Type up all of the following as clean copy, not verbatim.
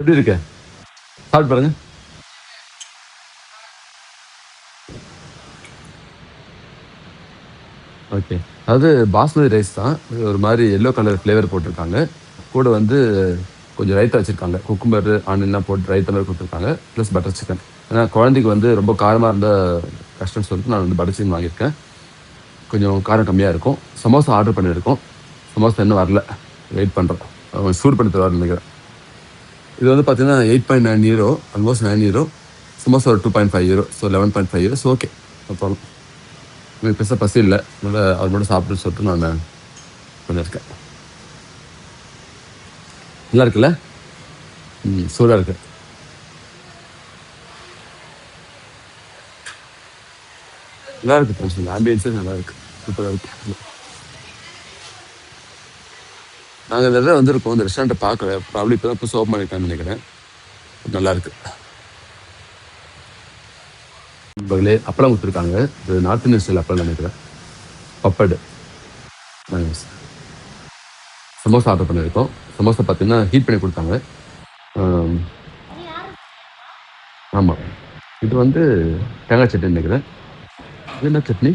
எப்படி இருக்கு? சாப்பிட்டு பாருங்க. ஓகே. அதாவது பாஸ்மதி ரைஸ் தான். ஒரு மாரி எல்லோ கலர் ஃப்ளேவர் போட்டிருக்காங்க. கூட வந்து கொஞ்சம் ரைத்தா வச்சிருக்காங்க. குக்கும்பர், ஆனியன்லாம் போட்டு ரைத்தா மாரி குடுத்துருக்காங்க. Plus butter chicken. ஏன்னா குழந்தைக்கு வந்து ரொம்ப காரமா இருந்தா கஷ்டம்னு சொல்லிட்டு நான் வந்து பட்டர் சிக்கன் வாங்கியிருக்கேன். கொஞ்சம் காரம் கம்மியா இருக்கும். சமோசா ஆர்டர் பண்ணியிருக்கோம். சமோசா இன்னும் வரல. வெயிட் பண்றோம். அவங்க சூடு பண்ணி தருவாருன்னு நெனைக்கிறேன். இது வந்து பார்த்தீங்கன்னா, €8.9 ஆல்மோஸ்ட் €9. சமோசா ஒரு €2.5 ஸோ €11.5 ஓகே. No problem. எனக்கு பெருசா பசி இல்ல. அதனால அவர் மட்டும் சாப்பிடுன்னு சொல்லிட்டு நானு பண்ணியிருக்கேன். நல்லா இருக்குல்ல? சூடா இருக்கு. நல்லா இருக்கு ஃப்ரெண்ட்ஸ். இந்த ஆம்பியன்ஸே நல்லா இருக்கு. சூப்பரா இருக்கு. நாங்க இந்த தடவ வந்திருக்கோம். இந்த ரெஸ்டாரண்ட்ட பார்க்கல. ப்ராபப்ளி இப்ப தான் புதுசா ஓப்பன் பண்ணியிருக்காங்கன்னு நெனைக்கிறேன். நல்லா இருக்கு. நண்பர்களே அப்பளம் குடுத்துருக்காங்க. இது நார்த் இந்தியன் ஸ்டைல் அப்பளம்னு நெனைக்கிறேன். பப்படு. நைஸ். சமோசா ஆர்டர் பண்ணியிருக்கோம். சமோசா பார்த்தீங்கன்னா, ஹீட் பண்ணி குடுத்தாங்க. அம் ஆமா. இது வந்து தேங்காய் சட்னின்னு நெனைக்கிறேன். இது என்ன சட்னி?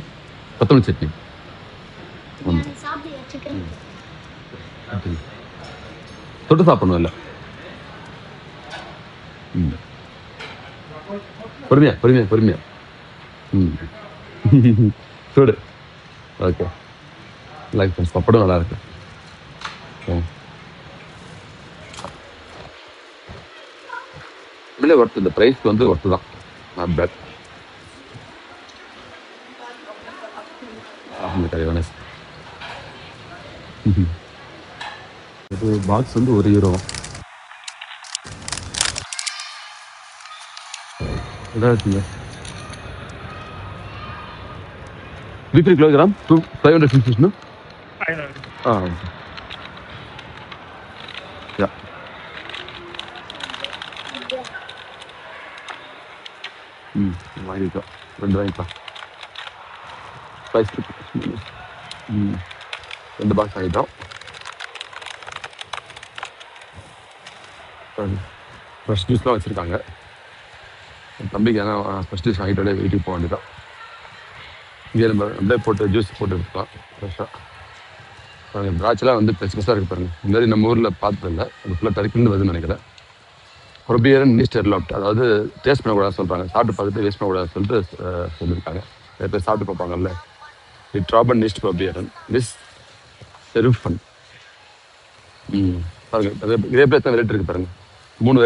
கொத்தமல்லி சட்னி. ஆமா. சட்னி. தொட்டு சாப்பிடணும் இல்ல. ம். பொறுமையா, பொறுமையா, பொறுமையா. ம். சூடு. ஓகே. Like friends. பப்படம் நல்லா இருக்கு. ம். உண்மையிலே ஒர்த். இந்த பிரைஸ்க்கு வந்து ஒர்த்து தான். Not bad. ஆமா கரையோனஸ். இது பாக்ஸ் வந்து €1. நல்லா இருக்குங்க. 3 kilogram, 550 no? Ah, okay. Yeah. வாங்கிக்கலாம். 2 வாங்கிக்கலாம். ஸ்பைஸ் ம் 2 பாக்ஸ் வாங்கிட்டோம். ஃப்ரெஷ் ஜூஸ்லாம் வச்சிருக்காங்க. என் தம்பிக்கு ஏன்னா ஃப்ரெஷ் ஜூஸ் வாங்கிட்டு அப்படியே வீட்டுக்கு போக வேண்டியதான். இங்கே நம்ம அப்படியே போட்டு ஜூஸ் போட்டு எடுத்துக்கலாம் ஃப்ரெஷ்ஷாக. திராட்சைலாம் வந்து பெருசு பெருசாக இருக்கு பாருங்க. இந்த மாதிரி நம்ம ஊரில் பார்த்ததில்ல. அது ஃபுல்லாக டர்க்கிலேருந்து வருதுன்னு நினைக்கிறேன். ரொபியரன் நீஸ்டர் லாப்ட், அதாவது டேஸ்ட் பண்ணக்கூடாதுன்னு சொல்கிறாங்க. சாப்பிட்டு பார்த்துட்டு வேஸ்ட் பண்ணக்கூடாதுன்னு சொல்லிட்டு சொல்லியிருக்காங்க. நிறைய பேர் சாப்பிட்டு பார்ப்பாங்கல்ல. இட் ராபன் நீஸ்ட் ரொபியரன் மிஸ் செருஃபன். பாருங்க இதே பேர் தான் ரேட் இருக்கு பாருங்க. 3